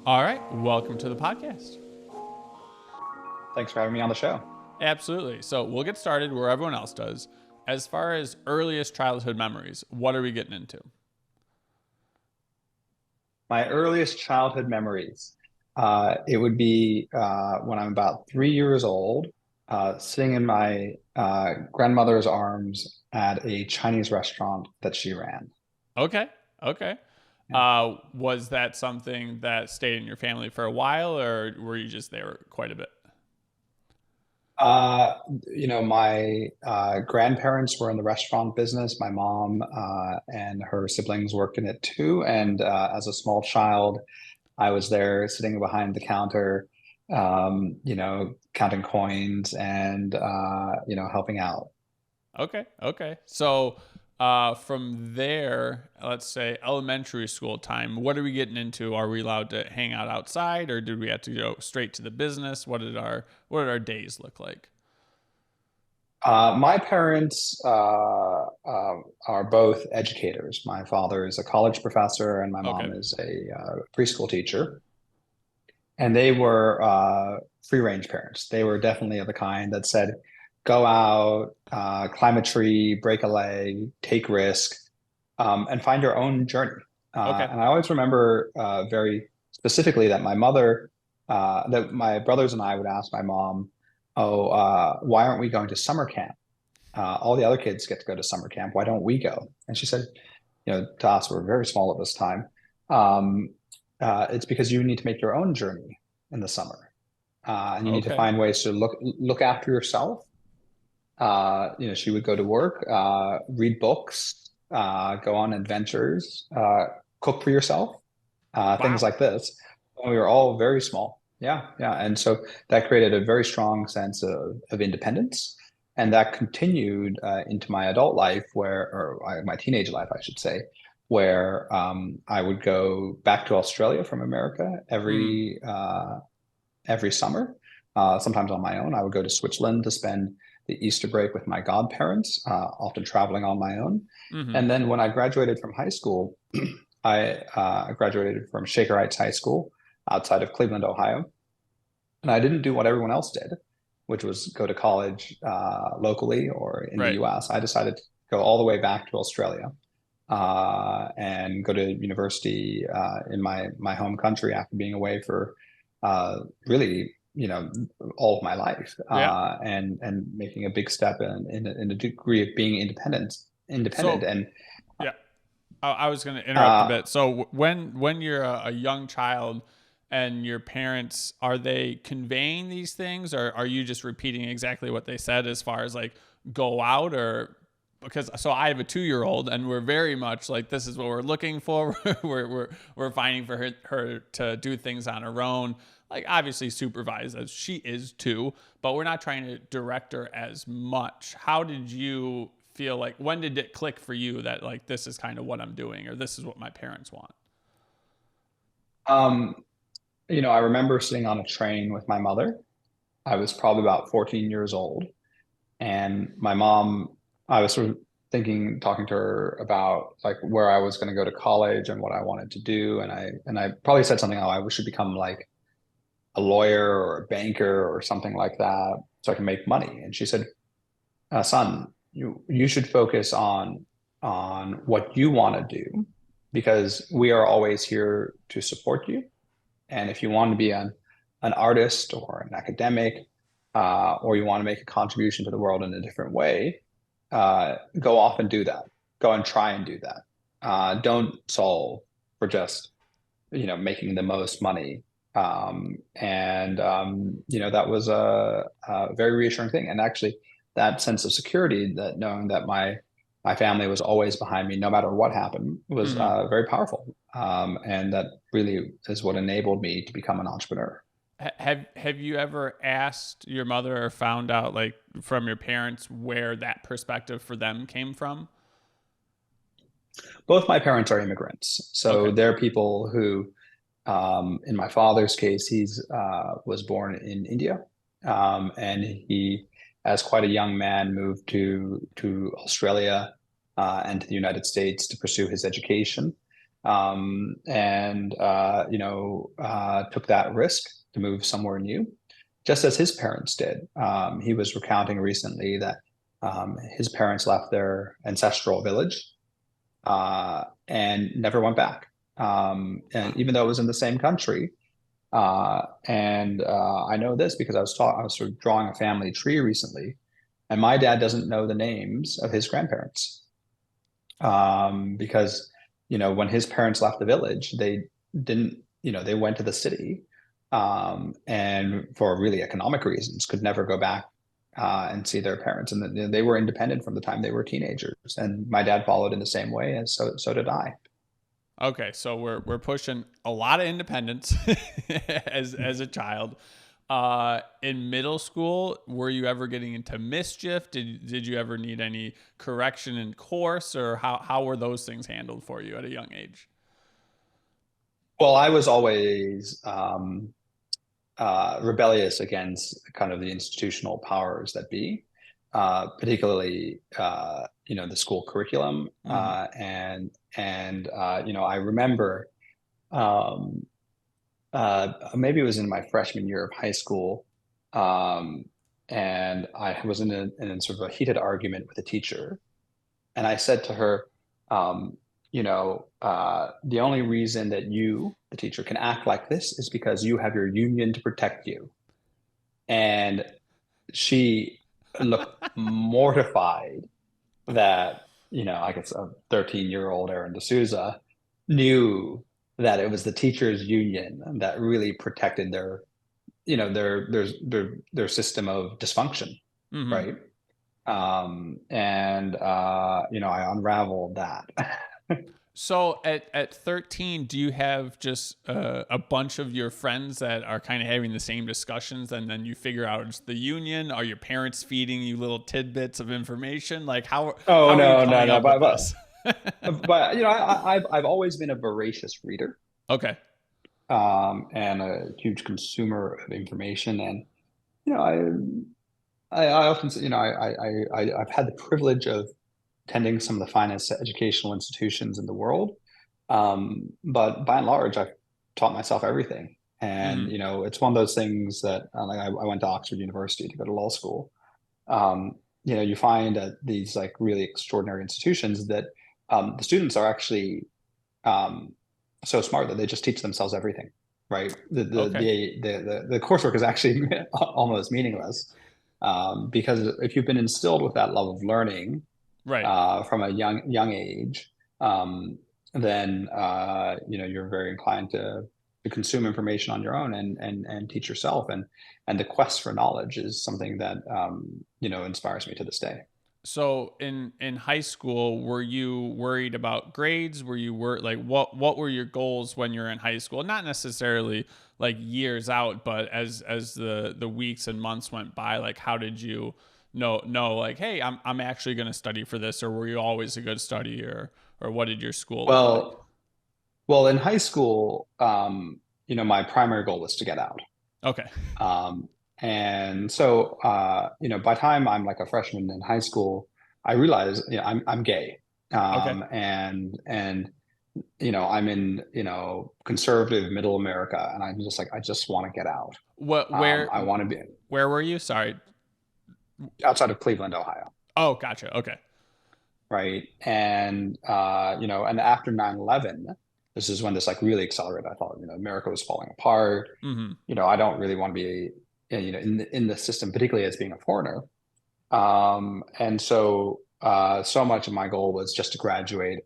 All right, welcome to the podcast. Thanks for having me on the show. Absolutely. So we'll get started where everyone else does. As far as earliest childhood memories, what are we getting into? My earliest childhood memories. It would be when I'm about 3 years old, sitting in my grandmother's arms at a Chinese restaurant that she ran. Okay, okay. Yeah. Was that something that stayed in your family for a while, or were you just there quite a bit? Uh, my grandparents were in the restaurant business. My mom and her siblings worked in it too. And as a small child, I was there sitting behind the counter, counting coins and, helping out. Okay, okay. So from there, let's say elementary school time, what are we getting into? Are we allowed to hang out outside, or did we have to go straight to the business? What did our days look like? My parents are both educators. My father is a college professor, and my Okay. mom is a preschool teacher. And they were free range parents. They were definitely of the kind that said, go out, climb a tree, break a leg, take risk, and find your own journey. Okay. And I always remember very specifically that that my brothers and I would ask my mom, "Oh, why aren't we going to summer camp? All the other kids get to go to summer camp. Why don't we go?" And she said, to us, we're very small at this time. Um, it's because you need to make your own journey in the summer, and you need to Okay. find ways to look after yourself. She would go to work, read books, go on adventures, cook for yourself, things Wow. like this. We were all very small. Yeah, yeah. And so that created a very strong sense of independence. And that continued into my adult life, my teenage life, I should say, where I would go back to Australia from America Mm, every summer. Sometimes on my own. I would go to Switzerland to spend the Easter break with my godparents, often traveling on my own. mm-hmm. And then when I graduated from high school, I graduated from Shaker Heights High School outside of Cleveland, Ohio. And I didn't do what everyone else did, which was go to college locally or in the Right. US. I decided to go all the way back to Australia and go to university in my home country after being away for really, all of my life Yeah. and making a big step in a degree of being independent. So And yeah, I was going to interrupt a uh, bit. So when you're a young child and your parents, are they conveying these things, or are you just repeating exactly what they said as far as like go out? Or because so I have a 2-year-old and we're very much like this is what we're looking for. We're finding for her to do things on her own, like obviously supervised as she is too, but we're not trying to direct her as much. How did you feel, like when did it click for you that like this is kind of what I'm doing, or this is what my parents want? um, I remember sitting on a train with my mother. I was probably about 14 years old. And my mom, I was sort of talking to her about like where I was going to go to college and what I wanted to do. And I probably said something, oh, I should become like a lawyer or a banker or something like that so I can make money. And she said, son, you should focus on what you want to do because we are always here to support you. And if you want to be an artist or an academic, or you want to make a contribution to the world in a different way, go off and do that. Go and try and do that. Don't solve for just, making the most money. That was a very reassuring thing. And actually, that sense of security, that knowing that my family was always behind me, no matter what happened, was Mm-hmm. very powerful. And that really is what enabled me to become an entrepreneur. Have you ever asked your mother or found out like from your parents where that perspective for them came from? Both my parents are immigrants, so Okay. they're people who, in my father's case, he's was born in India, and he, as quite a young man, moved to Australia and to the United States to pursue his education. and took that risk to move somewhere new, just as his parents did. He was recounting recently that his parents left their ancestral village and never went back. And even though it was in the same country, I know this because I was sort of drawing a family tree recently, and my dad doesn't know the names of his grandparents because when his parents left the village, they didn't they went to the city, and for really economic reasons could never go back and see their parents, and they were independent from the time they were teenagers. And my dad followed in the same way, and so did I. Okay, so we're pushing a lot of independence as a child. In middle school, were you ever getting into mischief? Did you ever need any correction in course, or how were those things handled for you at a young age? Well, I was always rebellious against kind of the institutional powers that be, particularly the school curriculum, Hmm. I remember um, maybe it was in my freshman year of high school, um, and I was in sort of a heated argument with a teacher, and I said to her, the only reason that you, the teacher, can act like this is because you have your union to protect you. And she looked mortified that, I guess a 13-year-old Aron D'Souza knew that it was the teachers union that really protected their system of dysfunction, Hmm. right? I unraveled that. So at 13, do you have just a bunch of your friends that are kind of having the same discussions, and then you figure out it's the union? Are your parents feeding you little tidbits of information? Like Oh how are you no, no, coming no. up with this? But I've always been a voracious reader, Okay. and a huge consumer of information. And you know, I often say, I've had the privilege of attending some of the finest educational institutions in the world. But by and large, I've taught myself everything. And, Hmm. it's one of those things that like I went to Oxford University to go to law school. Um, you find at these like really extraordinary institutions that the students are actually um, so smart that they just teach themselves everything, right? Okay. The coursework is actually almost meaningless, because if you've been instilled with that love of learning Right. from a young age, um, then you're very inclined to consume information on your own and teach yourself. And the quest for knowledge is something that inspires me to this day. So in high school, were you worried about grades? Were you like what were your goals when you're in high school? Not necessarily like years out, but as the weeks and months went by, like how did you know like, hey, I'm actually going to study for this, or were you always a good study, or what did your school look like? Well, well, in high school, my primary goal was to get out. Okay. Um, and so, by the time I'm like a freshman in high school, I realize, I'm gay. Okay. I'm in, conservative middle America, and I'm just like, I just want to get out. What where I want to be where were you? Sorry. outside of Cleveland, Ohio. Oh, gotcha. Okay. Right. And after 9/11, this is when this like really accelerated. I thought, America was falling apart. Mhm. I don't really want to be, in the system, particularly as being a foreigner. So much of my goal was just to graduate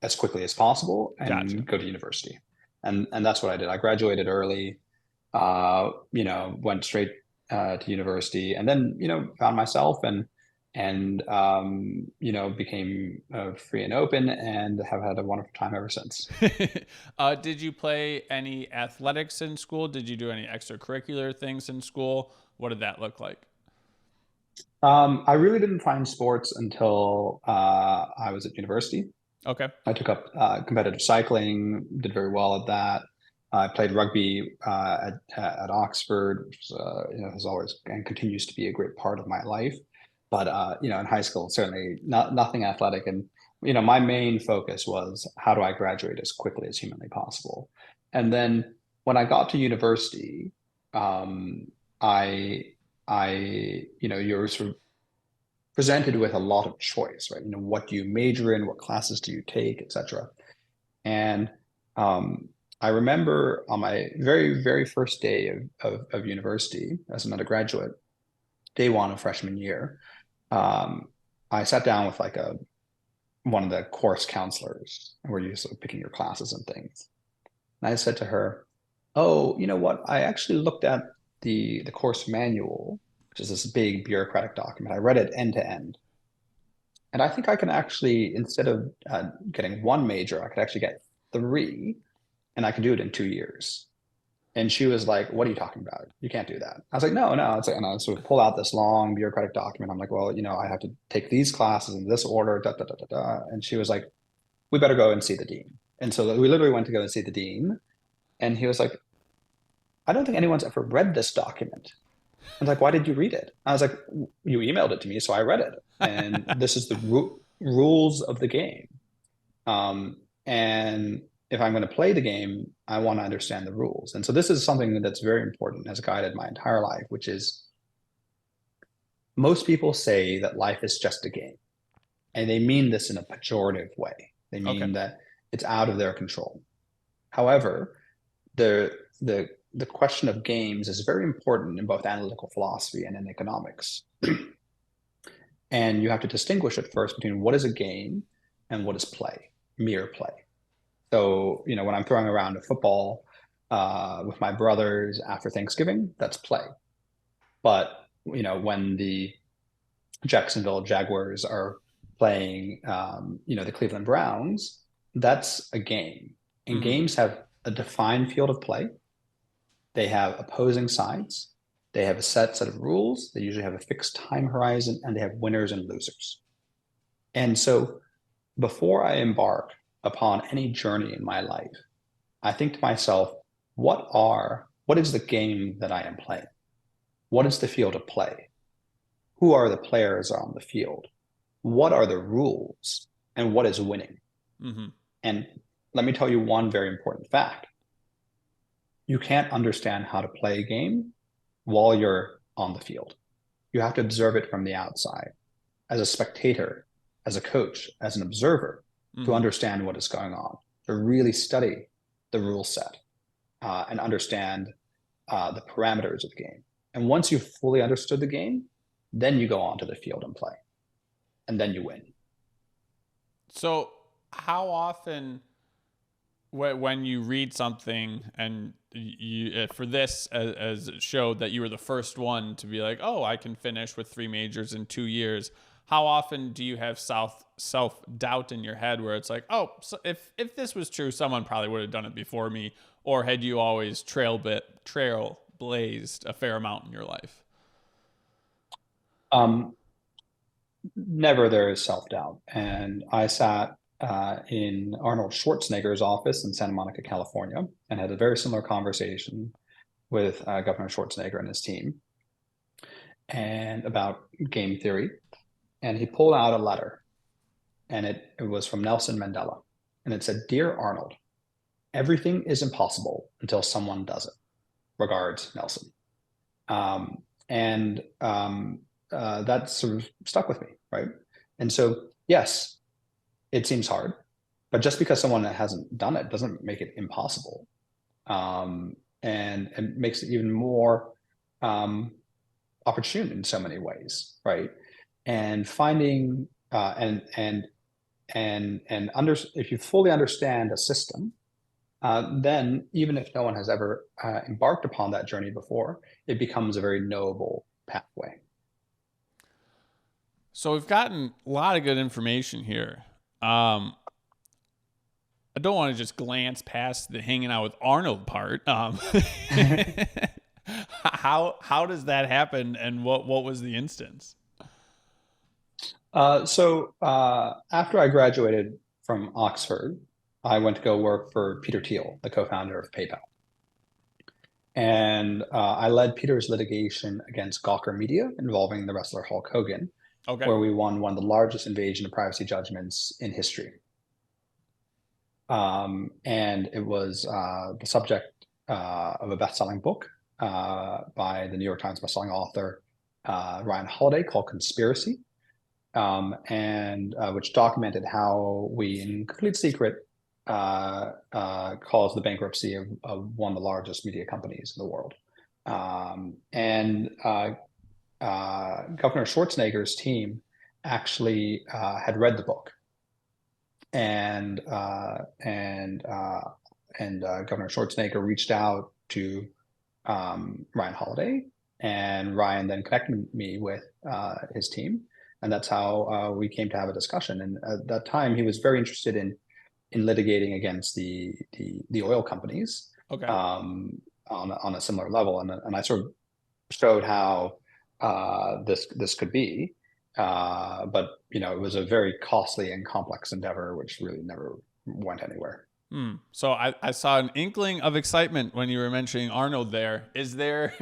as quickly as possible Gotcha. and go to university. And that's what I did. I graduated early, went straight to university, and then, found myself and became free and open, and have had a wonderful time ever since. Did you play any athletics in school? Did you do any extracurricular things in school? What did that look like? I really didn't find sports until I was at university. Okay. I took up competitive cycling, did very well at that. I played rugby at Oxford, which has always and continues to be a great part of my life. But in high school, certainly nothing athletic. And my main focus was how do I graduate as quickly as humanly possible. And then when I got to university, um, I, you're sort of presented with a lot of choice, right? What do you major in? What classes do you take, et cetera? And I remember on my very, very first day of university as an undergraduate, day one of freshman year, um, I sat down with like one of the course counselors where you're sort of picking your classes and things. And I said to her, "Oh, you know what? I actually looked at the course manual, which is this big bureaucratic document. I read it end to end. And I think I can actually, instead of getting one major, I could actually get three, and I could do it in 2 years." And she was like, "What are you talking about? You can't do that." I was like, "No, no." It's like, and I sort of pull out this long bureaucratic document. I'm like, "Well, I have to take these classes in this order, da, da, da, da, da." And she was like, "We better go and see the dean." And so we literally went to go and see the dean. And he was like, "I don't think anyone's ever read this document." I was like, "Why did you read it?" I was like, "You emailed it to me, so I read it. And this is the rules of the game. And if I'm going to play the game, I want to understand the rules." And so this is something that's very important, has guided my entire life, which is most people say that life is just a game. And they mean this in a pejorative way. They Okay. mean that it's out of their control. However, the question of games is very important in both analytical philosophy and in economics. And you have to distinguish at first between what is a game and what is play, mere play. So, when I'm throwing around a football with my brothers after Thanksgiving, that's play. But, when the Jacksonville Jaguars are playing, the Cleveland Browns, that's a game. And Mm-hmm. games have a defined field of play. They have opposing sides. They have a set of rules. They usually have a fixed time horizon, and they have winners and losers. And so before I embark upon any journey in my life, I think to myself, what is the game that I am playing? What is the field of play? Who are the players on the field? What are the rules? And what is winning? Mm-hmm. And let me tell you one very important fact. You can't understand how to play a game while you're on the field. You have to observe it from the outside as a spectator, as a coach, as an observer, to Mm-hmm. understand what is going on, to really study the rule set and understand the parameters of the game. And once you've fully understood the game, then you go onto the field and play, and then you win. So, how often, when you read something and you for this as it showed that you were the first one to be like, oh, I can finish with three majors in 2 years. How often do you have self doubt in your head where it's like, oh, so if this was true, someone probably would have done it before me, or had you always trail blazed a fair amount in your life? Um, Never there is self doubt. And I sat in Arnold Schwarzenegger's office in Santa Monica, California, and had a very similar conversation with Governor Schwarzenegger and his team, and about game theory. And he pulled out a letter, and it was from Nelson Mandela. And it said, "Dear Arnold, everything is impossible until someone does it. Regards, Nelson." And that sort of stuck with me, right? And so, yes, it seems hard, but just because someone hasn't done it doesn't make it impossible. And makes it even more opportune in so many ways, right? And finding and under if you fully understand a system, then even if no one has ever embarked upon that journey before, it becomes a very knowable pathway. So we've gotten a lot of good information here. I don't want to just glance past the hanging out with Arnold part. How does that happen, and what was the instance? After I graduated from Oxford, I went to go work for Peter Thiel, the co-founder of PayPal. And I led Peter's litigation against Gawker Media involving the wrestler Hulk Hogan. Okay. where we won one of the largest invasion of privacy judgments in history. And it was the subject of a best-selling book by the New York Times bestselling author Ryan Holiday called Conspiracy, and which documented how we, in complete secret, caused the bankruptcy of one of the largest media companies in the world. And Governor Schwarzenegger's team actually had read the book, and Governor Schwarzenegger reached out to Ryan Holiday, and Ryan then connected me with his team, and that's how we came to have a discussion. And at that time, he was very interested in litigating against the oil companies Okay. On a similar level, and I sort of showed how this could be. But it was a very costly and complex endeavor, which really never went anywhere. So I saw an inkling of excitement when you were mentioning Arnold there. Is there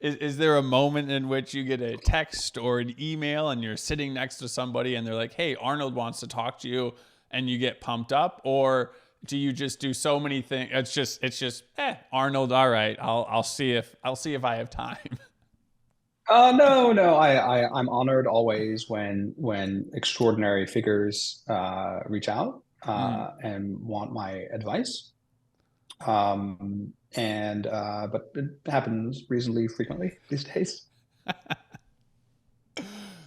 is there a moment in which you get a text or an email and you're sitting next to somebody and they're like, "Hey, Arnold wants to talk to you," and you get pumped up? Or do you just do so many things? It's just Arnold, all right. I'll see if I have time. No. I'm honored always when extraordinary figures reach out and want my advice. And But it happens reasonably frequently these days.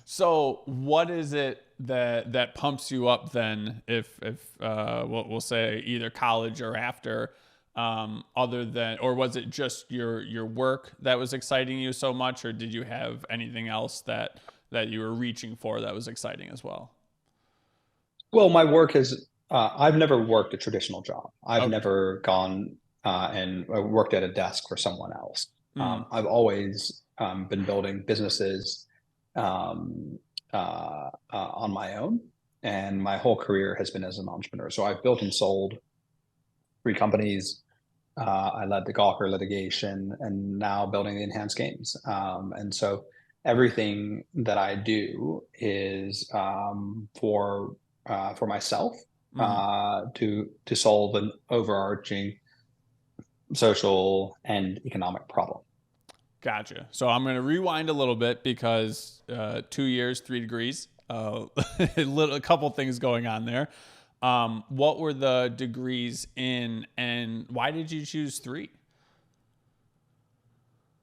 So what is it that pumps you up then? If we'll say either college or after, other than, or was it just your work that was exciting you so much, or did you have anything else that you were reaching for that was exciting as well? Well, my work is, I've never worked a traditional job. I've Okay. never gone and worked at a desk for someone else. Mm, I've always been building businesses um, on my own, and my whole career has been as an entrepreneur. So I've built and sold 3 companies. I led the Gawker litigation, and now building the enhanced games. And so everything that I do is for myself mm. to solve an overarching social and economic problem. Gotcha. So I'm going to rewind a little bit because 2 years, 3 degrees, a couple things going on there. What were the degrees in, and why did you choose three?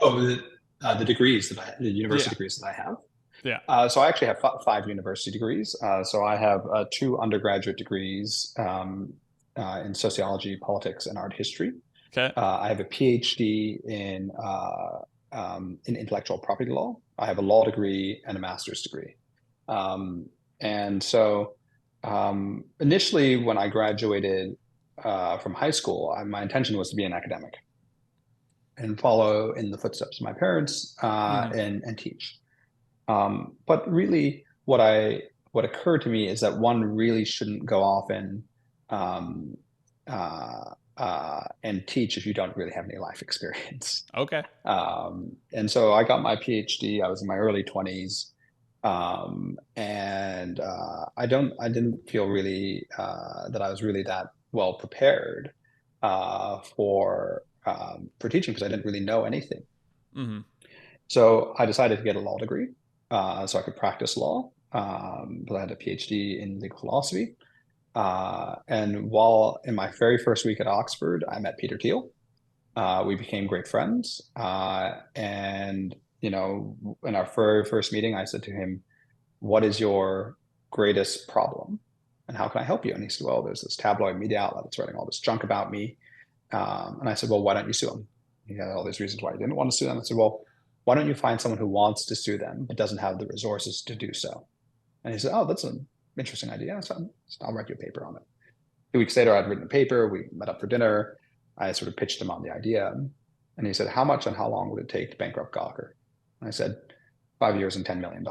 Oh, the degrees the university Yeah. degrees that I have. Yeah. So I actually have 5 university degrees. So I have 2 undergraduate degrees in sociology, politics, and art history. Okay. I have a PhD in intellectual property law. I have a law degree and a master's degree. And so Initially, when I graduated from high school, my intention was to be an academic and follow in the footsteps of my parents Hmm. and teach. But really, what occurred to me is that one really shouldn't go off um, and teach if you don't really have any life experience. Okay. And so I got my PhD. I was in my early 20s, and I didn't feel really that I was really that well prepared for teaching because I didn't really know anything. Hmm. So I decided to get a law degree so I could practice law. But I had a PhD in legal philosophy. And while in my very first week at Oxford, I met Peter Thiel. We became great friends. In our very first meeting, I said to him, "What is your greatest problem? And how can I help you?" And he said, "Well, there's this tabloid media outlet that's writing all this junk about me." And I said, "Well, why don't you sue them?" He had all these reasons why he didn't want to sue them. I said, "Well, why don't you find someone who wants to sue them but doesn't have the resources to do so?" And he said, "Oh, that's an interesting idea. So I'll write you a paper on it." 2 weeks later, I'd written a paper. We met up for dinner. I sort of pitched him on the idea. And he said, "How much and how long would it take to bankrupt Gawker?" And I said, 5 years and $10 million.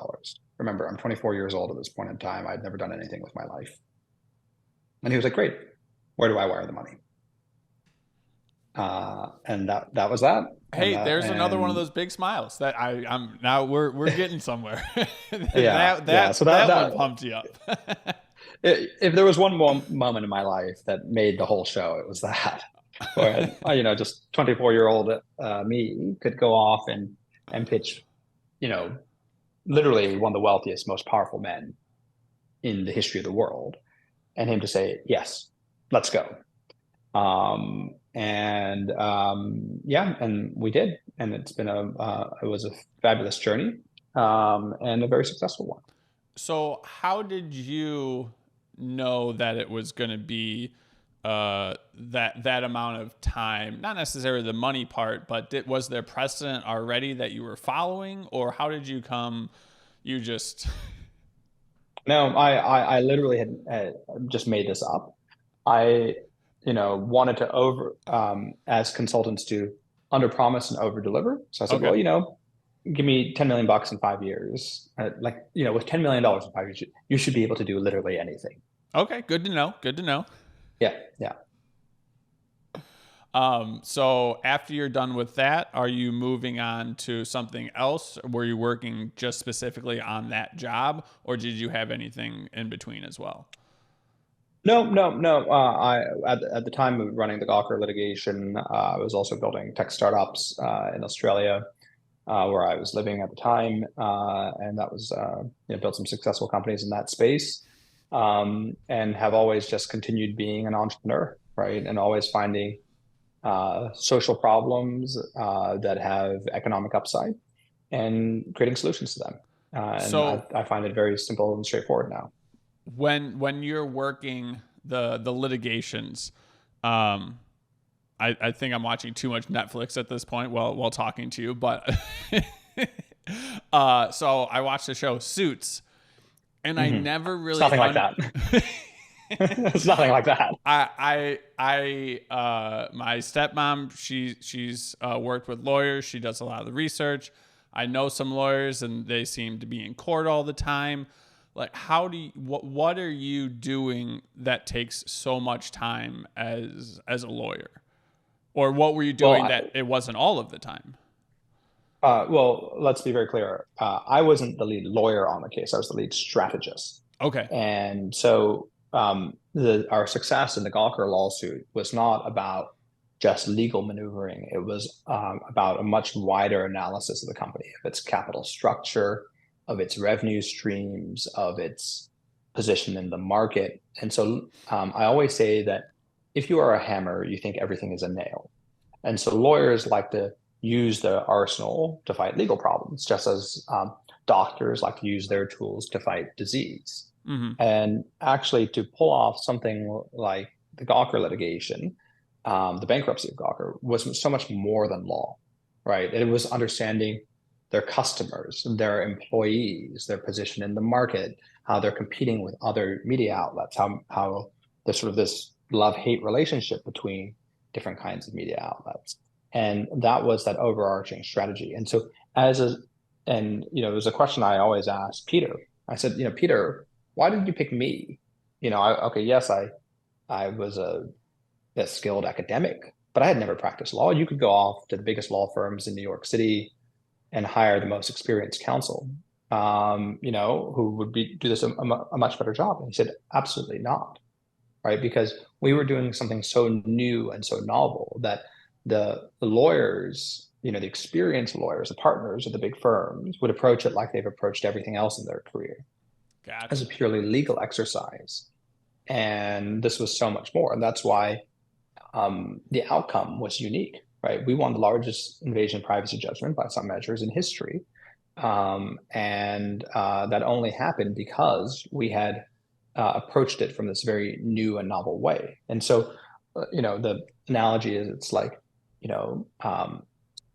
Remember, I'm 24 years old at this point in time. I'd never done anything with my life. And he was like, "Great. Where do I wire the money?" And that was that. Hey, there's another one of those big smiles that I'm now we're getting somewhere. yeah, that yeah. So that that one pumped you up. if there was one moment in my life that made the whole show, it was that. Where just 24-year-old me could go off and pitch, you know, literally one of the wealthiest, most powerful men in the history of the world, and him to say, "Yes, let's go." Yeah, and we did, and it was a fabulous journey, and a very successful one. So, how did you know that it was going to be that amount of time? Not necessarily the money part, but was there precedent already that you were following, or how did you come? You just No, I literally had just made this up. I, wanted to as consultants do, under promise and over deliver. So I said, okay. well, give me 10 million bucks in 5 years. With $10 million in 5 years, you should be able to do literally anything. Okay, good to know. Good to know. Yeah, yeah. So after you're done with that, are you moving on to something else? Were you working just specifically on that job, or did you have anything in between as well? No, no, no. At the time of running the Gawker litigation, I was also building tech startups in Australia, where I was living at the time, and that was built some successful companies in that space, and have always just continued being an entrepreneur, right? And always finding social problems that have economic upside and creating solutions to them. And So I find it very simple and straightforward now. when you're working the litigations, um, I think I'm watching too much Netflix at this point while talking to you, but so I watched the show Suits, and I Mm-hmm. never It's really nothing like that. It's nothing like that. my stepmom, she's worked with lawyers. She does a lot of the research. I know some lawyers, and they seem to be in court all the time. Like, what are you doing that takes so much time as a lawyer, or what were you Well, doing that it wasn't all of the time? well, let's be very clear. I wasn't the lead lawyer on the case. I was the lead strategist. Okay, And so our success in the Gawker lawsuit was not about just legal maneuvering. It was about a much wider analysis of the company, of its capital structure, of its revenue streams, of its position in the market. And so I always say that if you are a hammer, you think everything is a nail. And so lawyers like to use the arsenal to fight legal problems, just as doctors like to use their tools to fight disease. mm-hmm. And actually, to pull off something like the Gawker litigation, the bankruptcy of Gawker was so much more than law, right? It was understanding their customers, their employees, their position in the market, how they're competing with other media outlets, how there's sort of this love-hate relationship between different kinds of media outlets. And that was that overarching strategy. And so it was a question I always asked Peter. I said, Peter, why did you pick me? Okay, yes, I was a skilled academic, but I had never practiced law. You could go off to the biggest law firms in New York City and hire the most experienced counsel, who would do this a much better job. And he said, absolutely not, right? Because we were doing something so new and so novel that the lawyers, the experienced lawyers, the partners of the big firms would approach it like they've approached everything else in their career, as a Gotcha. purely legal exercise. And this was so much more. And that's why the outcome was unique, right? We won the largest invasion of privacy judgment by some measures in history. And that only happened because we had approached it from this very new and novel way. And so, the analogy is it's like,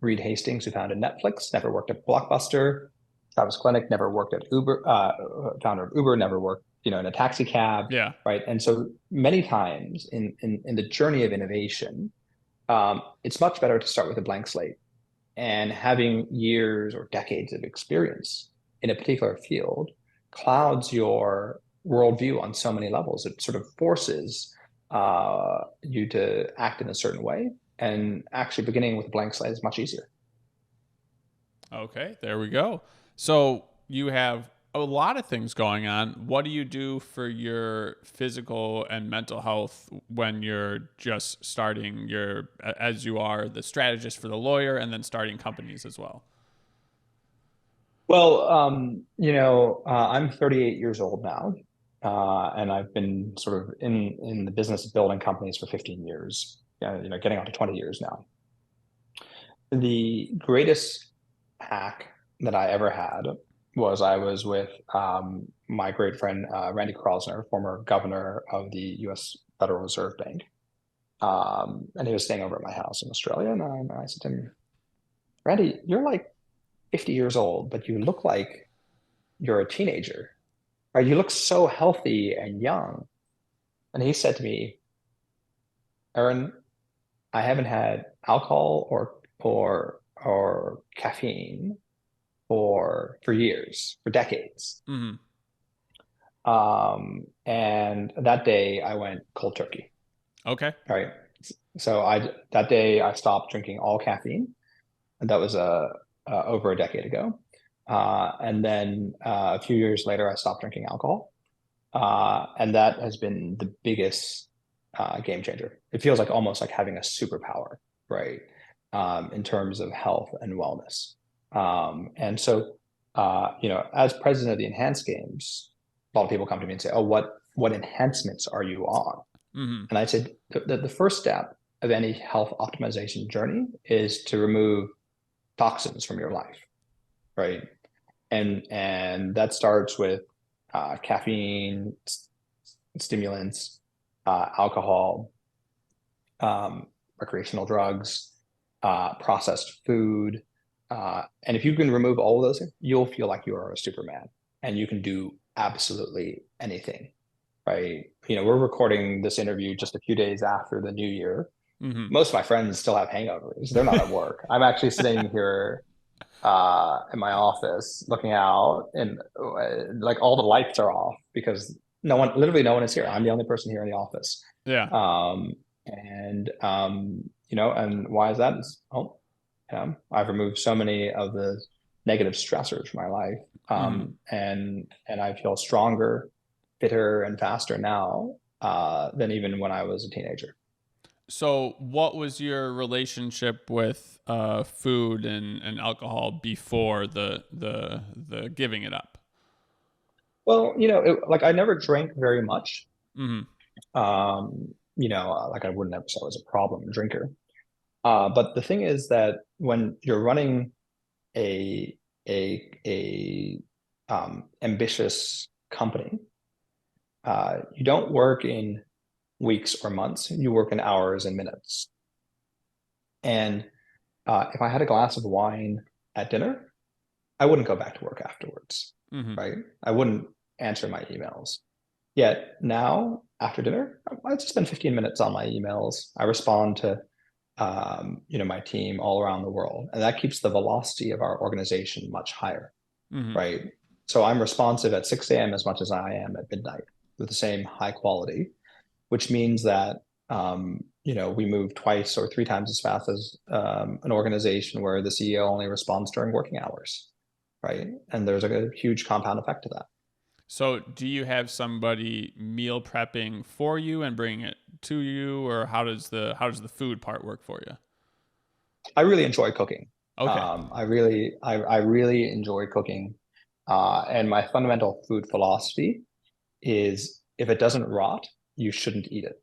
Reed Hastings, who founded Netflix, never worked at Blockbuster. Travis Kalanick never worked at Uber, founder of Uber, never worked, in a taxi cab, Yeah. right? And so many times in the journey of innovation, it's much better to start with a blank slate, and having years or decades of experience in a particular field clouds your worldview on so many levels. It sort of forces you to act in a certain way. And actually beginning with a blank slate is much easier. Okay, there we go. So you have a lot of things going on. What do you do for your physical and mental health when you're just starting your, as you are the strategist for the lawyer and then starting companies as well? Well, I'm 38 years old now, and I've been sort of in the business of building companies for 15 years. Getting on to 20 years now. The greatest hack that I ever had was I was with my great friend Randy Krasner, former governor of the U.S. Federal Reserve Bank, and he was staying over at my house in Australia. And I said to him, "Randy, you're like 50 years old, but you look like you're a teenager, right? You look so healthy and young." And he said to me, "Aron, I haven't had alcohol or caffeine for years, for decades." Hmm. And that day I went cold turkey. Okay. Right. So that day I stopped drinking all caffeine, and that was over a decade ago. And then a few years later, I stopped drinking alcohol, and that has been the biggest game changer. It feels like almost like having a superpower, right? In terms of health and wellness. And so, as president of the Enhanced Games, a lot of people come to me and say, "Oh, what enhancements are you on?" Hmm. And I said, the first step of any health optimization journey is to remove toxins from your life, right? And that starts with caffeine, stimulants, alcohol, recreational drugs, processed food. And if you can remove all of those things, you'll feel like you are a Superman and you can do absolutely anything, right? We're recording this interview just a few days after the new year. Hmm. Most of my friends still have hangovers. They're not at work. I'm actually sitting here in my office looking out, and like all the lights are off because literally no one is here. I'm the only person here in the office. Yeah. Um, and why is that? I've removed so many of the negative stressors from my life. Hmm. And I feel stronger, fitter, and faster now than even when I was a teenager. So, what was your relationship with food and alcohol before the giving it up? Well, like I never drank very much. Hmm. Like I wouldn't ever say I was a problem drinker. But the thing is that when you're running a a ambitious company, you don't work in weeks or months. You work in hours and minutes. And if I had a glass of wine at dinner, I wouldn't go back to work afterwards, Hmm. right? I wouldn't answer my emails. Yet now, after dinner, I just spend 15 minutes on my emails. I respond to my team all around the world, and that keeps the velocity of our organization much higher, Hmm. right? So I'm responsive at 6 a.m. as much as I am at midnight with the same high quality, which means that we move twice or three times as fast as an organization where the CEO only responds during working hours, right? And there's a huge compound effect to that. So, do you have somebody meal prepping for you and bringing it to you, or how does the food part work for you? I really enjoy cooking. Okay. I really enjoy cooking, and my fundamental food philosophy is if it doesn't rot, you shouldn't eat it.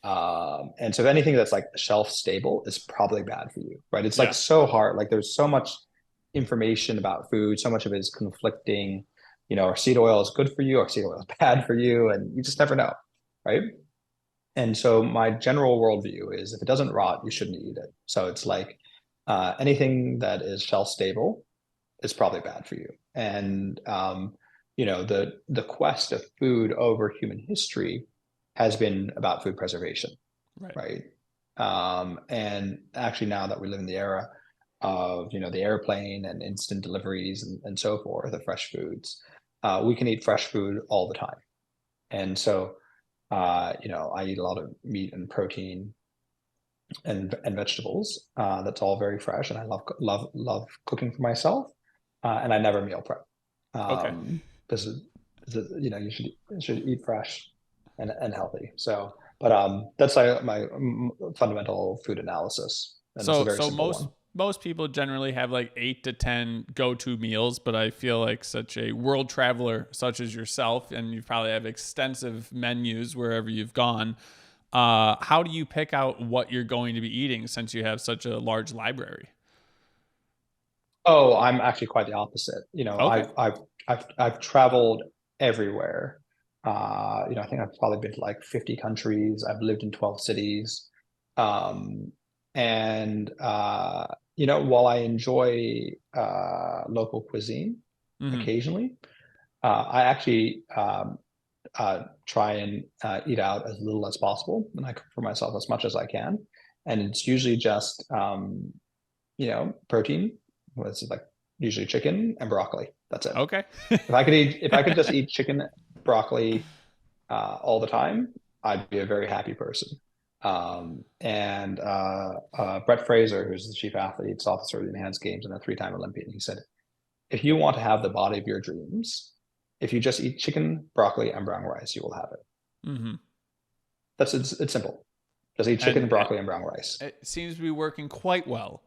And so anything that's like shelf stable is probably bad for you, right? It's like Yeah. so hard. Like there's so much information about food, so much of it is conflicting. Our seed oil is good for you, our seed oil is bad for you, and you just never know, right? And so my general worldview is if it doesn't rot, you shouldn't eat it. So it's like anything that is shelf stable is probably bad for you. And the quest of food over human history has been about food preservation, Right. right? And actually, now that we live in the era of the airplane and instant deliveries and so forth of fresh foods, we can eat fresh food all the time. And so I eat a lot of meat and protein and vegetables. That's all very fresh, and I love cooking for myself. And I never meal prep. Okay. This is, you know, you should eat fresh and healthy. So, but that's my fundamental food analysis, and it's a very So simple one. most people generally have like 8 to 10 go-to meals, but I feel like such a world traveler such as yourself, and you probably have extensive menus wherever you've gone. How do you pick out what you're going to be eating since you have such a large library? Oh, I'm actually quite the opposite. You know, Okay. I've traveled everywhere. You know, I think I've probably been to like 50 countries. I've lived in 12 cities. Um, and you know, while I enjoy local cuisine Hmm. occasionally, I actually try and eat out as little as possible, and I cook for myself as much as I can. And it's usually just you know, protein was like usually chicken and broccoli. That's it. Okay. If I could just eat chicken, broccoli all the time, I'd be a very happy person. And Brett Fraser, who's the chief athletes officer of the Enhanced Games and a three-time Olympian, he said, if you want to have the body of your dreams, if you just eat chicken, broccoli, and brown rice, you will have it. Hmm. It's simple. Just eat And chicken, broccoli, and brown rice. it seems to be working quite well.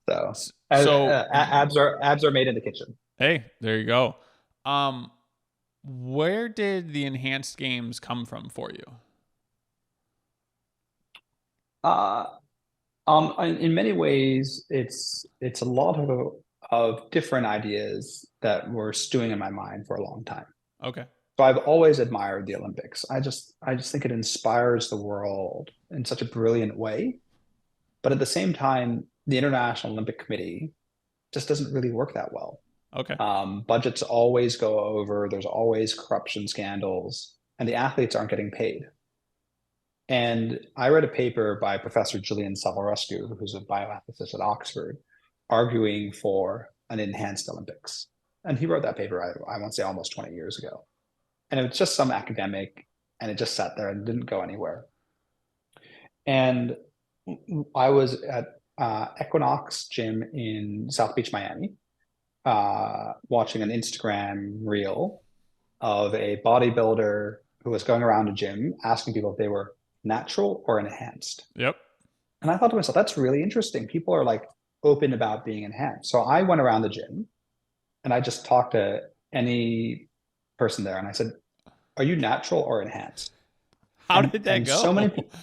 So So, abs are made in the kitchen. hey, there you go. Um, where did the enhanced games come from for you? Uh, in many ways, it's a lot of different ideas that were stewing in my mind for a long time. Okay. So I've always admired the Olympics. I just think it inspires the world in such a brilliant way. But at the same time, the International Olympic Committee just doesn't really work that well. Okay. Budgets always go over. There's always corruption scandals, and the athletes aren't getting paid. And I read a paper by Professor Gillian Savulescu, who's a bioethicist at Oxford, arguing for an enhanced Olympics. And he wrote that paper, I want to say almost 20 years ago. And it was just some academic, and it just sat there and didn't go anywhere. And I was at Equinox Gym in South Beach, Miami, watching an Instagram reel of a bodybuilder who was going around a gym asking people if they were natural or enhanced. Yep. And I thought to myself, that's really interesting. People are like open about being enhanced. So I went around the gym and I just talked to any person there and I said, are you natural or enhanced? How did that And so many go? people,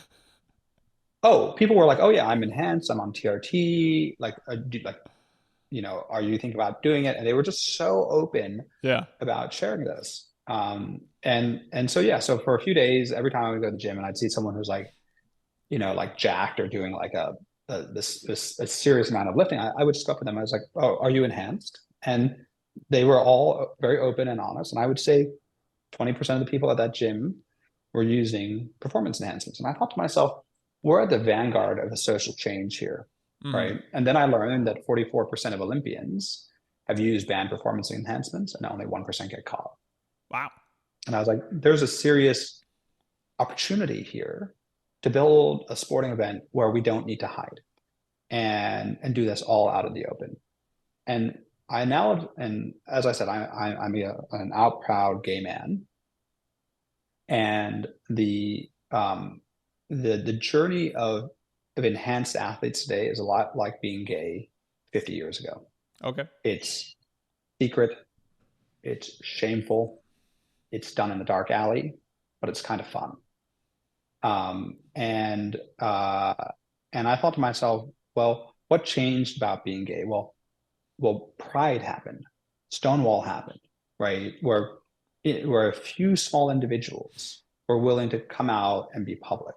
oh, people were like, oh yeah, I'm enhanced. I'm on TRT. Like, like, you know, are you thinking about doing it? And they were just so open Yeah. about sharing this. And so yeah, so for a few days, every time I would go to the gym and I'd see someone who's like, you know, like jacked or doing like this a serious amount of lifting, I would just go up to them. I was like, "Oh, are you enhanced?" And they were all very open and honest. And I would say 20% of the people at that gym were using performance enhancements. And I thought to myself, we're at the vanguard of a social change here, Hmm. right? And then I learned that 44% of Olympians have used banned performance enhancements, and only 1% get caught. Wow. And I was like, there's a serious opportunity here to build a sporting event where we don't need to hide and do this all out in the open. And I now, and as I said, I'm an out proud gay man, and the journey of enhanced athletes today is a lot like being gay 50 years ago. Okay. It's secret, it's shameful, it's done in the dark alley, but it's kind of fun. Um, and uh, and I thought to myself, well, what changed about being gay? Well, Pride happened, Stonewall happened, right? Where a few small individuals were willing to come out and be public.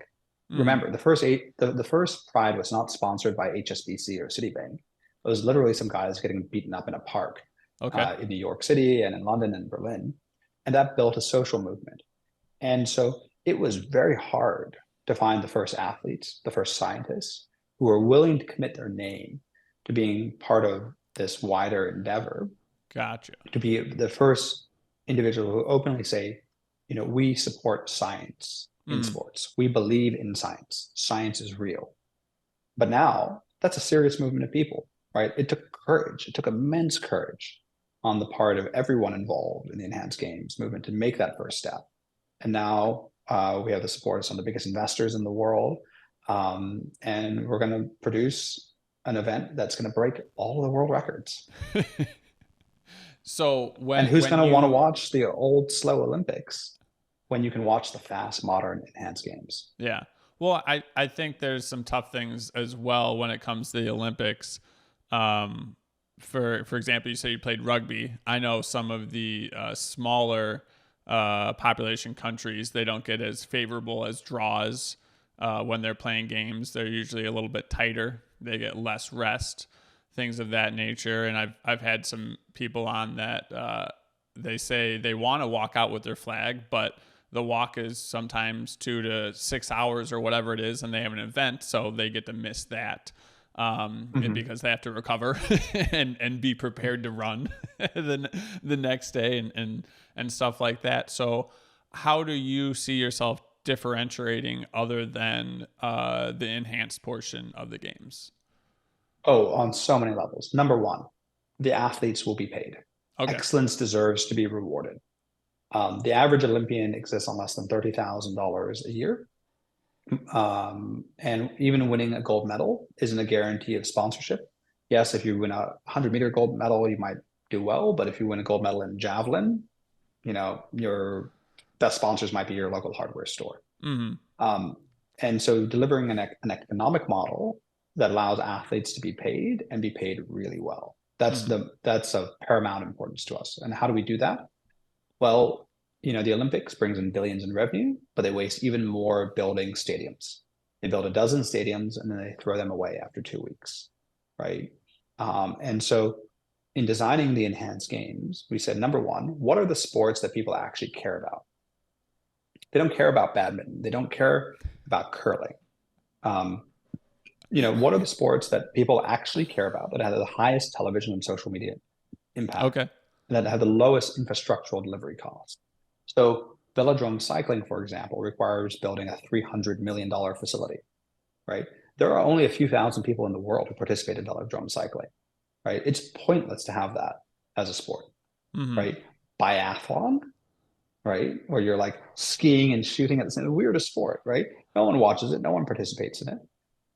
Hmm. Remember, the first Pride was not sponsored by HSBC or Citibank. It was literally some guys getting beaten up in a park Okay. in New York City and in London and Berlin, and that built a social movement. And so it was very hard to find the first athletes, the first scientists who were willing to commit their name to being part of this wider endeavor, Gotcha. to be the first individual who openly say, you know, we support science in Hmm. sports. We believe in science. Science is real. But now that's a serious movement of people, right? It took courage. It took immense courage on the part of everyone involved in the enhanced games movement to make that first step. And now we have the support of some of the biggest investors in the world. And we're going to produce an event that's going to break all of the world records. So And when who's when going to want to you watch the old, slow Olympics when you can watch the fast, modern, enhanced games? Yeah. Well, I think there's some tough things as well when it comes to the Olympics. Um, for example, you say you played rugby. I know some of the smaller population countries, they don't get as favorable as draws when they're playing games. They're usually a little bit tighter. They get less rest, things of that nature. And I've had some people on that they say they want to walk out with their flag, but the walk is sometimes 2 to 6 hours or whatever it is, and they have an event, so they get to miss that. And Mm-hmm. because they have to recover and be prepared to run the next day and stuff like that. So how do you see yourself differentiating other than the enhanced portion of the games? Oh, on so many levels. Number one, the athletes will be paid. Okay. Excellence deserves to be rewarded. The average Olympian exists on less than $30,000 a year. And even winning a gold medal isn't a guarantee of sponsorship. Yes, if you win a 100-meter gold medal, you might do well. But if you win a gold medal in javelin, your best sponsors might be your local hardware store. Mm-hmm. Um, and so delivering an economic model that allows athletes to be paid and be paid really well. Mm-hmm. That's of paramount importance to us. And how do we do that? Well, the Olympics brings in billions in revenue, but they waste even more building stadiums. They build a dozen stadiums and then they throw them away after 2 weeks, right? And so in designing the enhanced games, we said, number one, what are the sports that people actually care about? They don't care about badminton. They don't care about curling. Um, what are the sports that people actually care about that have the highest television and social media impact Okay. and that have the lowest infrastructural delivery cost? So velodrome cycling, for example, requires building a $300 million facility, right? There are only a few thousand people in the world who participate in velodrome cycling, right? It's pointless to have that as a sport, Mm-hmm. right? Biathlon, right? Where you're like skiing and shooting at the same, weirdest sport, right? No one watches it. No one participates in it.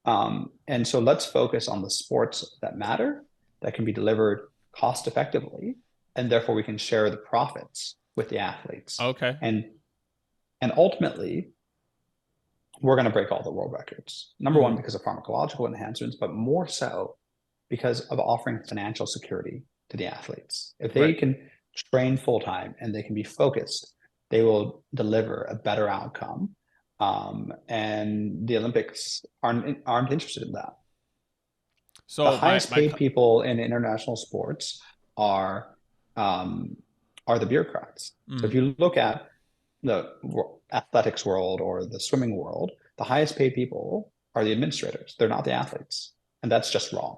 And so let's focus on the sports that matter, that can be delivered cost effectively, and therefore we can share the profits with the athletes. Okay. And ultimately, we're going to break all the world records. Number Mm-hmm. one, because of pharmacological enhancements, but more so because of offering financial security to the athletes. If they Right. can train full time and they can be focused, they will deliver a better outcome. And the Olympics aren't interested in that. The So highest paid people in international sports are um, are the bureaucrats. So if mm-hmm. you look at the athletics world or the swimming world, the highest paid people are the administrators. They're not the athletes, and that's just wrong.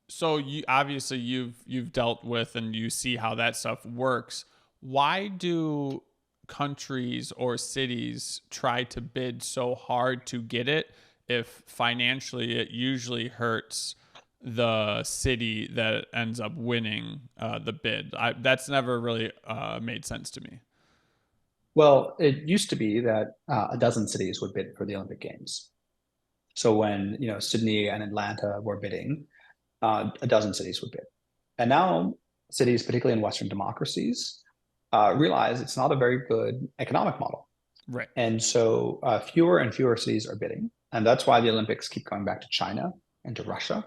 So you obviously you've dealt with and you see how that stuff works. Why do countries or cities try to bid so hard to get it if financially it usually hurts the city that ends up winning the bid? That's never really made sense to me. Well, it used to be that a dozen cities would bid for the Olympic Games. So when Sydney and Atlanta were bidding, a dozen cities would bid. And now cities, particularly in Western democracies, realize it's not a very good economic model. Right. And so fewer and fewer cities are bidding. And that's why the Olympics keep going back to China and to Russia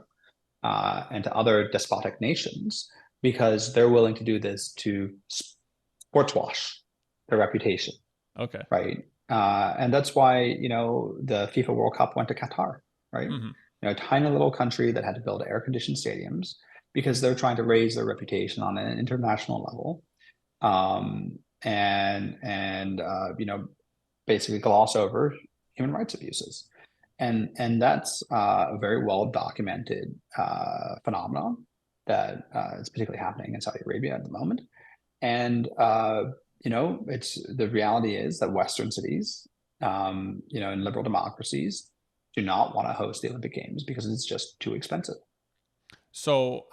and to other despotic nations, because they're willing to do this to sports wash their reputation, Okay. right? And that's why, the FIFA World Cup went to Qatar, right? Mm-hmm. A tiny little country that had to build air-conditioned stadiums because they're trying to raise their reputation on an international level, and basically gloss over human rights abuses, and that's a very well documented phenomenon that is particularly happening in Saudi Arabia at the moment. And it's the reality is that Western cities in liberal democracies, do not want to host the Olympic Games because it's just too expensive. So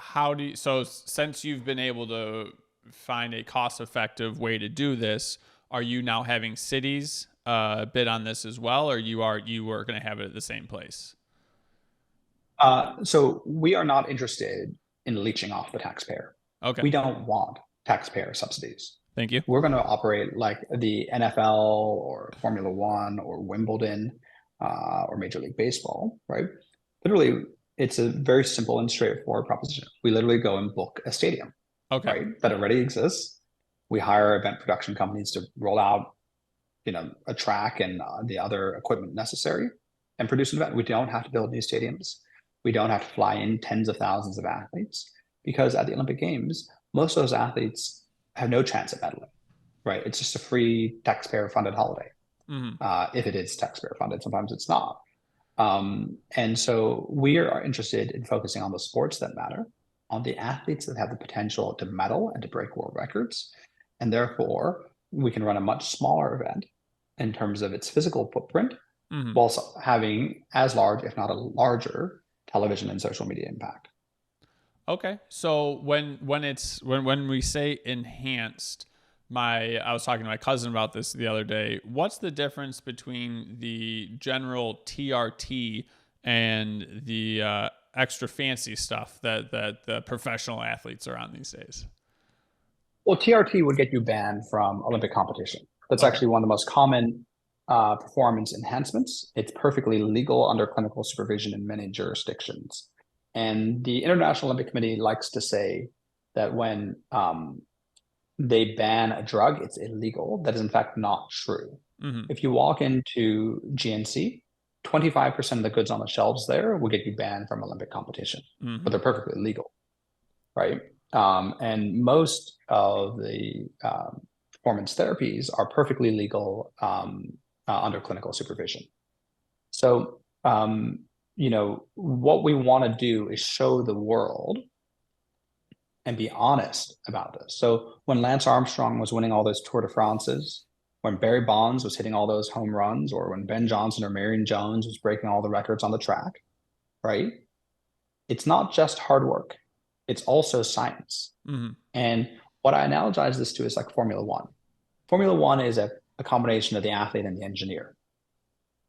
so since you've been able to find a cost effective way to do this, are you now having cities bid on this as well, or you are going to have it at the same place? So we are not interested in leeching off the taxpayer. Okay. We don't want taxpayer subsidies. Thank you. We're going to operate like the NFL or Formula One or Wimbledon or Major League Baseball, right? Literally, it's a very simple and straightforward proposition. We literally go and book a stadium, Okay. right? That already exists. We hire event production companies to roll out, a track and the other equipment necessary and produce an event. We don't have to build new stadiums. We don't have to fly in tens of thousands of athletes because at the Olympic Games, most of those athletes have no chance at medaling, right? It's just a free taxpayer-funded holiday. If it is taxpayer-funded, sometimes it's not. And so we are interested in focusing on the sports that matter, on the athletes that have the potential to medal and to break world records. And therefore, we can run a much smaller event in terms of its physical footprint, whilst having as large, if not a larger, television and social media impact. Okay. So when we say enhanced, I was talking to my cousin about this the other day. What's the difference between the general TRT and the extra fancy stuff that the professional athletes are on these days? Well, TRT would get you banned from Olympic competition. That's Okay. actually one of the most common performance enhancements. It's perfectly legal under clinical supervision in many jurisdictions. And the International Olympic Committee likes to say that when they ban a drug, it's illegal. That is in fact not true. If you walk into GNC, 25% of the goods on the shelves there will get you banned from Olympic competition, but they're perfectly legal, right? And most of the performance therapies are perfectly legal under clinical supervision. So, what we want to do is show the world and be honest about this. So when Lance Armstrong was winning all those Tour de France's, when Barry Bonds was hitting all those home runs, or when Ben Johnson or Marion Jones was breaking all the records on the track, right? It's not just hard work. It's also science. And what I analogize this to is like Formula One. Formula One is a combination of the athlete and the engineer.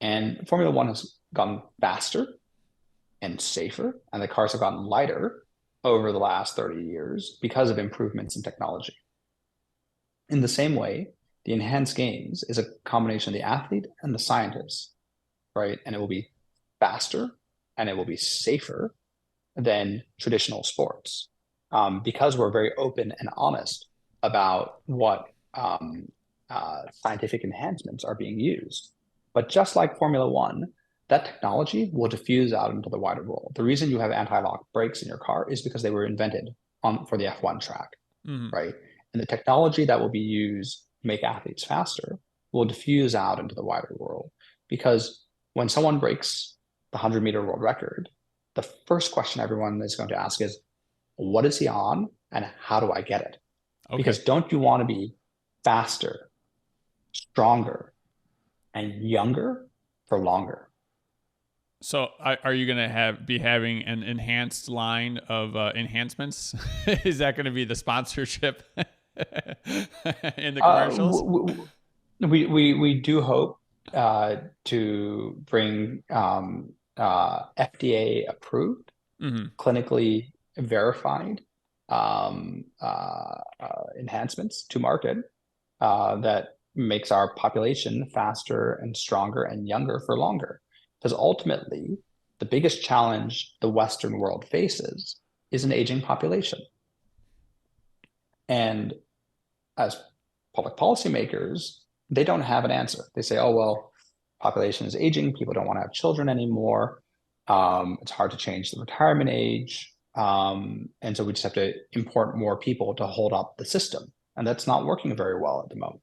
And Formula One has gotten faster and safer, and the cars have gotten lighter over the last 30 years because of improvements in technology. In the same way, the enhanced games is a combination of the athlete and the scientist, right? And it will be faster and it will be safer than traditional sports because we're very open and honest about what scientific enhancements are being used. But just like Formula One, that technology will diffuse out into the wider world. The reason you have anti-lock brakes in your car is because they were invented for the F1 track, right? And the technology that will be used to make athletes faster will diffuse out into the wider world. Because when someone breaks the 100-meter world record, the first question everyone is going to ask is, what is he on and how do I get it? Okay. Because don't you want to be faster, stronger, and younger for longer? So are you going to be having an enhanced line of enhancements? Is that going to be the sponsorship in the commercials? We do hope to bring FDA approved, clinically verified enhancements to market that makes our population faster and stronger and younger for longer. Because ultimately, the biggest challenge the Western world faces is an aging population. And as public policymakers, they don't have an answer. They say, oh, well, population is aging. People don't want to have children anymore. It's hard to change the retirement age. And so we just have to import more people to hold up the system. And that's not working very well at the moment.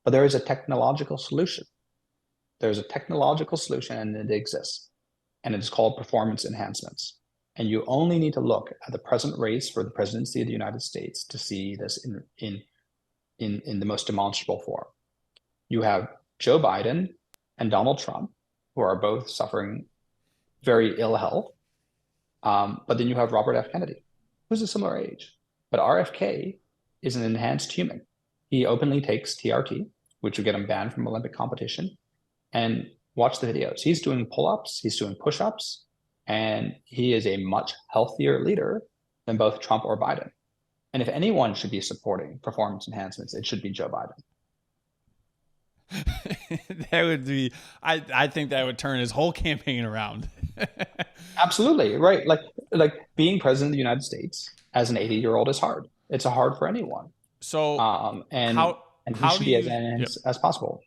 But there is a technological solution. There's a technological solution and it exists. And it's called performance enhancements. And you only need to look at the present race for the presidency of the United States to see this in the most demonstrable form. You have Joe Biden and Donald Trump, who are both suffering very ill health. But then you have Robert F. Kennedy, who's a similar age. But RFK is an enhanced human. He openly takes TRT, which would get him banned from Olympic competition. And watch the videos. He's doing pull-ups, he's doing push-ups, and he is a much healthier leader than both Trump or Biden. And if anyone should be supporting performance enhancements, it should be Joe Biden. That would be, I think that would turn his whole campaign around. Absolutely, right. Like being president of the United States as an 80-year-old is hard. It's hard for anyone. So And he how should do be as you, yep. enhanced as possible.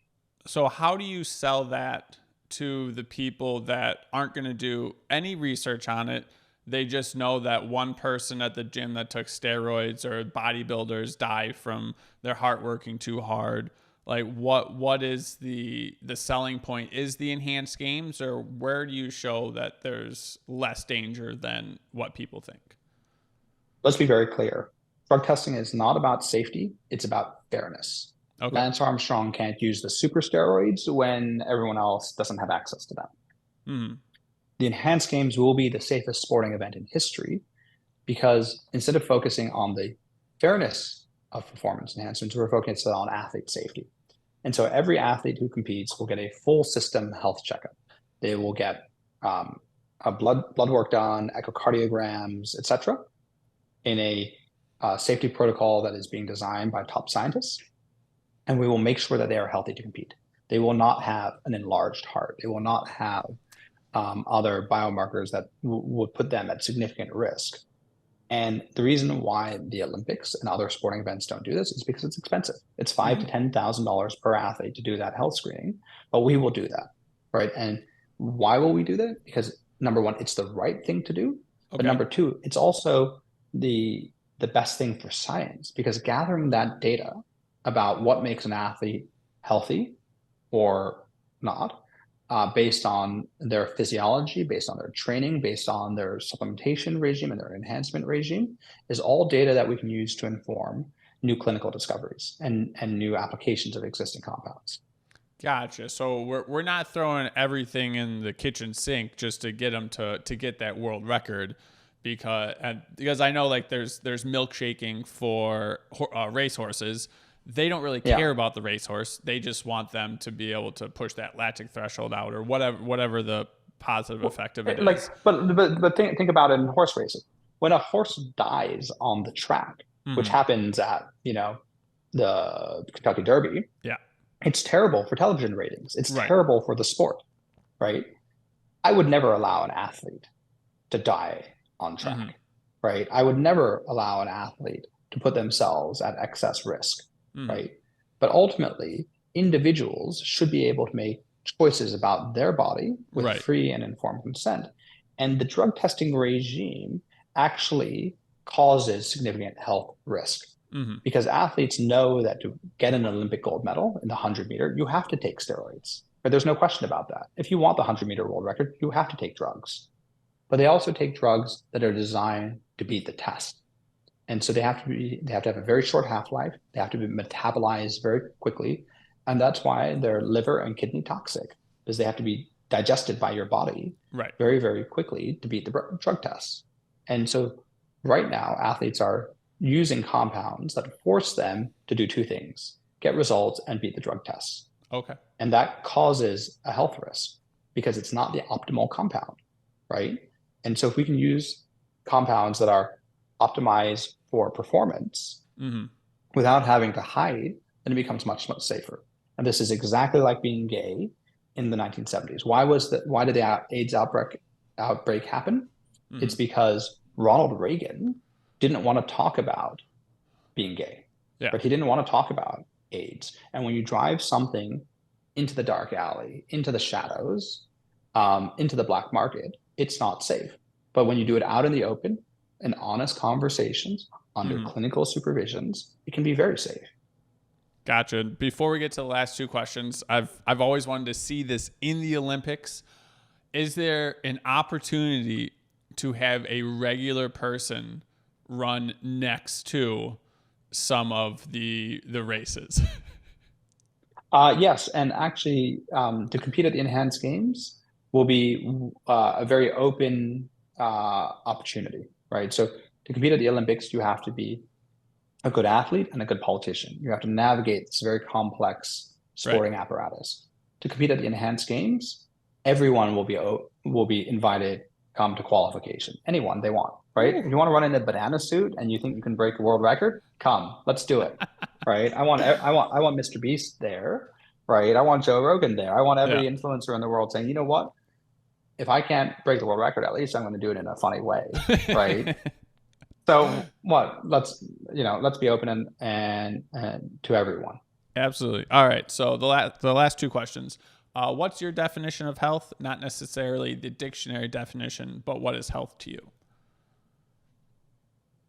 So how do you sell that to the people that aren't going to do any research on it? They just know that one person at the gym that took steroids, or bodybuilders die from their heart working too hard. Like what is the selling point? Is the enhanced games, or where do you show that there's less danger than what people think? Let's be very clear. Drug testing is not about safety, it's about fairness. Okay. Lance Armstrong can't use the super steroids when everyone else doesn't have access to them. Mm-hmm. The enhanced games will be the safest sporting event in history, because instead of focusing on the fairness of performance enhancements, we're focusing on athlete safety. And so every athlete who competes will get a full system health checkup. They will get a blood work done, echocardiograms, etc., in a safety protocol that is being designed by top scientists. And we will make sure that they are healthy to compete. They will not have an enlarged heart. They will not have other biomarkers that would put them at significant risk. And the reason why the Olympics and other sporting events don't do this is because it's expensive. It's $5,000 to $10,000 per athlete to do that health screening, but we will do that, right? And why will we do that? Because number one, it's the right thing to do, but number two, it's also the best thing for science, because gathering that data about what makes an athlete healthy or not, based on their physiology, based on their training, based on their supplementation regime and their enhancement regime, is all data that we can use to inform new clinical discoveries and new applications of existing compounds. Gotcha. So we're not throwing everything in the kitchen sink just to get them to get that world record, because I know like there's milkshaking for racehorses. They don't really care about the racehorse. They just want them to be able to push that lactic threshold out, or whatever the positive effect of it is. But think about it in horse racing. When a horse dies on the track, which happens at the Kentucky Derby, it's terrible for television ratings. It's terrible for the sport, right? I would never allow an athlete to die on track, right? I would never allow an athlete to put themselves at excess risk. Right. But ultimately, individuals should be able to make choices about their body with free and informed consent. And the drug testing regime actually causes significant health risk, because athletes know that to get an Olympic gold medal in the 100-meter, you have to take steroids. But there's no question about that. If you want the 100-meter world record, you have to take drugs. But they also take drugs that are designed to beat the test. And so they have to have a very short half-life. They have to be metabolized very quickly. And that's why they're liver and kidney toxic, because they have to be digested by your body very, very quickly to beat the drug tests. And so right now, athletes are using compounds that force them to do two things: get results and beat the drug tests. Okay. And that causes a health risk because it's not the optimal compound, right? And so if we can use compounds that are optimized for performance without having to hide, then it becomes much, much safer. And this is exactly like being gay in the 1970s. Why did the AIDS outbreak happen? It's because Ronald Reagan didn't want to talk about being gay, but he didn't want to talk about AIDS. And when you drive something into the dark alley, into the shadows, into the black market, it's not safe. But when you do it out in the open, in honest conversations under clinical supervisions, it can be very safe. Gotcha. Before we get to the last two questions, I've always wanted to see this in the Olympics. Is there an opportunity to have a regular person run next to some of the races? Yes, and actually, to compete at the enhanced games will be a very open opportunity, right? So to compete at the Olympics, you have to be a good athlete and a good politician. You have to navigate this very complex Right. sporting apparatus. To compete at the enhanced games, everyone will be invited to qualification. Anyone they want, right? Ooh. If you want to run in a banana suit and you think you can break a world record, come, let's do it, right? I want Mr. Beast there, right? I want Joe Rogan there. I want Yeah. every influencer in the world saying, you know what? If I can't break the world record, at least I'm going to do it in a funny way, right? So what? Let's be open and to everyone. Absolutely. All right. So the last two questions. What's your definition of health? Not necessarily the dictionary definition, but what is health to you?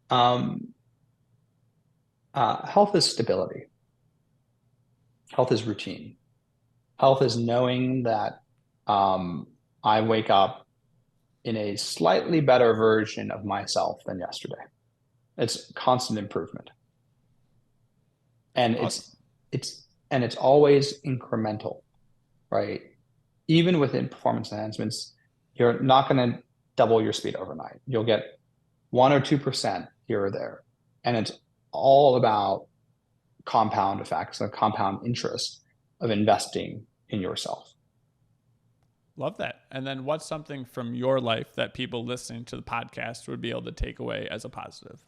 Um, Health is stability. Health is routine. Health is knowing that I wake up in a slightly better version of myself than yesterday. It's constant improvement, and Awesome. it's always incremental, right? Even within performance enhancements, you're not going to double your speed overnight. You'll get 1 or 2% here or there. And it's all about compound effects, the compound interest of investing in yourself. Love that. And then what's something from your life that people listening to the podcast would be able to take away as a positive?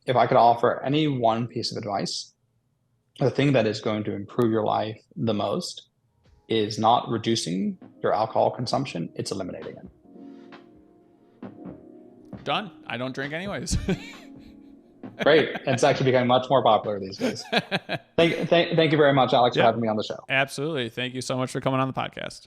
If I could offer any one piece of advice, the thing that is going to improve your life the most is not reducing your alcohol consumption, it's eliminating it. Done. I don't drink anyways. Great. It's actually becoming much more popular these days. Thank you very much, Alex, for Yeah, having me on the show. absolutely. Thank you so much for coming on the podcast.